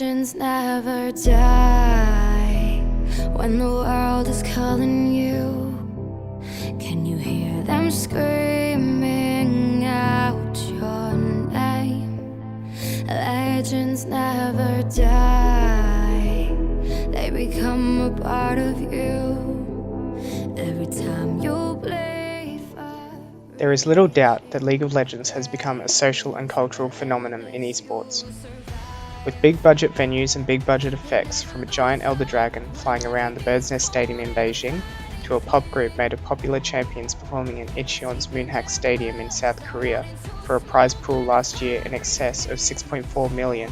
Legends never die. When the world is calling you, can you hear them screaming out your name? Legends never die. They become a part of you every time you play fire. There is little doubt that League of Legends has become a social and cultural phenomenon in esports. With big budget venues and big budget effects, from a giant elder dragon flying around the Bird's Nest Stadium in Beijing, to a pop group made of popular champions performing in Incheon's Moonhack Stadium in South Korea for a prize pool last year in excess of 6.4 million,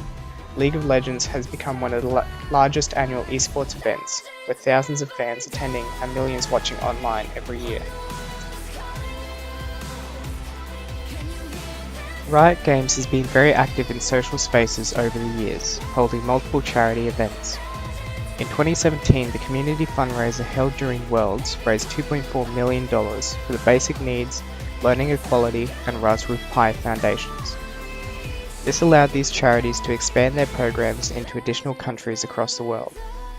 League of Legends has become one of the largest annual esports events, with thousands of fans attending and millions watching online every year. Riot Games has been very active in social spaces over the years, holding multiple charity events. In 2017, the community fundraiser held during Worlds raised $2.4 million for the Basic Needs, Learning Equality and Raspberry Pi foundations. This allowed these charities to expand their programs into additional countries across the world,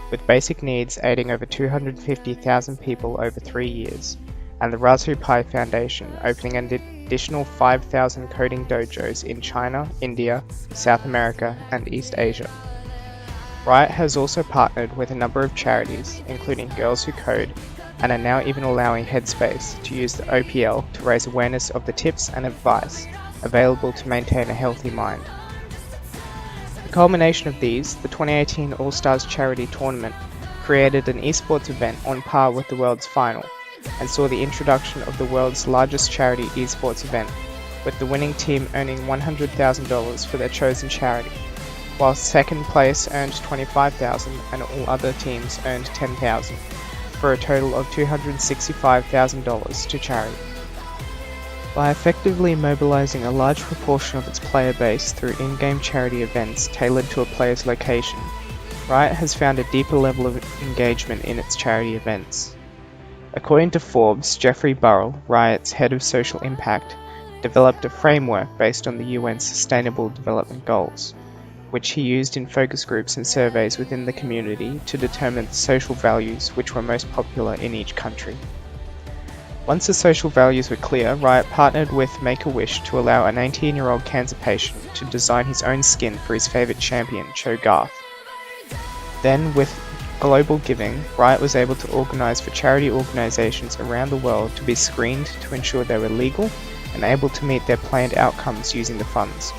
with Basic Needs aiding over 250,000 people over 3 years, and the Raspberry Pi Foundation opening an additional 5,000 coding dojos in China, India, South America, and East Asia. Riot has also partnered with a number of charities, including Girls Who Code, and are now even allowing Headspace to use the OPL to raise awareness of the tips and advice available to maintain a healthy mind. The culmination of these, the 2018 All-Stars Charity Tournament, created an esports event on par with the World's final, and saw the introduction of the world's largest charity esports event, with the winning team earning $100,000 for their chosen charity, while second place earned $25,000 and all other teams earned $10,000, for a total of $265,000 to charity. By effectively mobilizing a large proportion of its player base through in-game charity events tailored to a player's location, Riot has found a deeper level of engagement in its charity events. According to Forbes, Jeffrey Burrell, Riot's head of social impact, developed a framework based on the UN's Sustainable Development Goals, which he used in focus groups and surveys within the community to determine the social values which were most popular in each country. Once the social values were clear, Riot partnered with Make-A-Wish to allow an 18-year-old cancer patient to design his own skin for his favourite champion, Cho'Gath. Then, with global giving, Riot was able to organise for charity organisations around the world to be screened to ensure they were legal and able to meet their planned outcomes using the funds.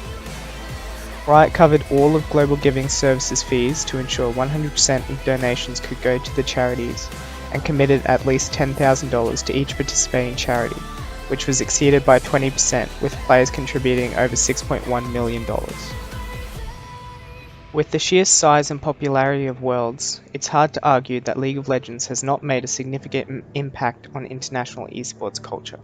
Riot covered all of Global Giving Services fees to ensure 100% of donations could go to the charities, and committed at least $10,000 to each participating charity, which was exceeded by 20%, with players contributing over $6.1 million. With the sheer size and popularity of Worlds, it's hard to argue that League of Legends has not made a significant impact on international esports culture.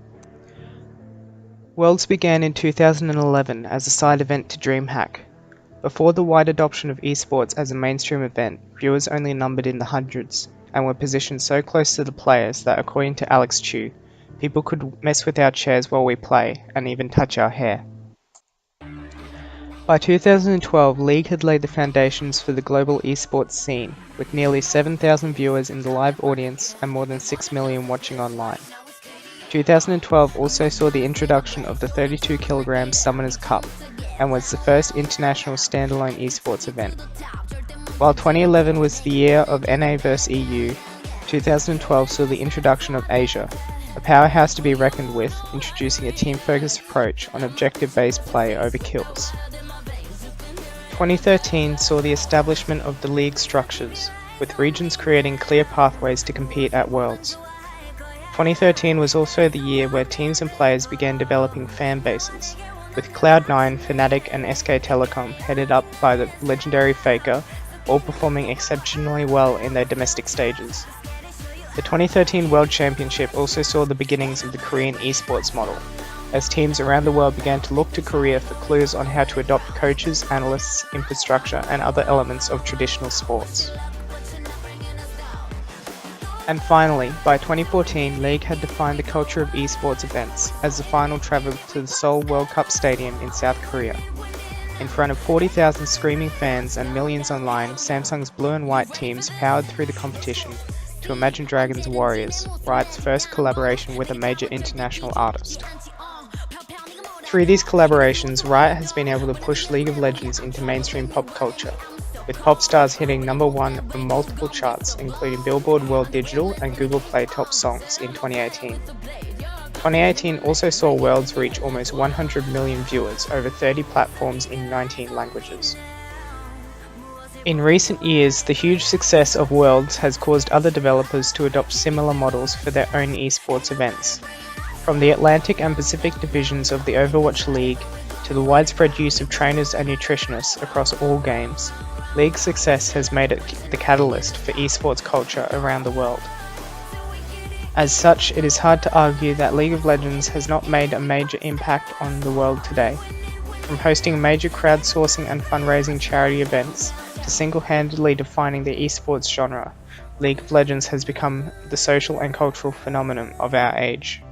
Worlds began in 2011 as a side event to DreamHack. Before the wide adoption of esports as a mainstream event, viewers only numbered in the hundreds, and were positioned so close to the players that, according to Alex Chu, people could mess with our chairs while we play, and even touch our hair. By 2012, League had laid the foundations for the global esports scene, with nearly 7,000 viewers in the live audience and more than 6 million watching online. 2012 also saw the introduction of the 32 kg Summoners Cup, and was the first international standalone esports event. While 2011 was the year of NA vs EU, 2012 saw the introduction of Asia, a powerhouse to be reckoned with, introducing a team-focused approach on objective-based play over kills. 2013 saw the establishment of the league structures, with regions creating clear pathways to compete at Worlds. 2013 was also the year where teams and players began developing fan bases, with Cloud9, Fnatic and SK Telecom headed up by the legendary Faker, all performing exceptionally well in their domestic stages. The 2013 World Championship also saw the beginnings of the Korean esports model, as teams around the world began to look to Korea for clues on how to adopt coaches, analysts, infrastructure and other elements of traditional sports. And finally, by 2014, League had defined the culture of esports events as the final travel to the Seoul World Cup Stadium in South Korea. In front of 40,000 screaming fans and millions online, Samsung's blue and white teams powered through the competition to Imagine Dragons' Warriors, Riot's first collaboration with a major international artist. Through these collaborations, Riot has been able to push League of Legends into mainstream pop culture, with pop stars hitting #1 on multiple charts, including Billboard World Digital and Google Play Top Songs in 2018. 2018 also saw Worlds reach almost 100 million viewers over 30 platforms in 19 languages. In recent years, the huge success of Worlds has caused other developers to adopt similar models for their own esports events. From the Atlantic and Pacific divisions of the Overwatch League to the widespread use of trainers and nutritionists across all games, League's success has made it the catalyst for esports culture around the world. As such, it is hard to argue that League of Legends has not made a major impact on the world today. From hosting major crowdsourcing and fundraising charity events to single-handedly defining the esports genre, League of Legends has become the social and cultural phenomenon of our age.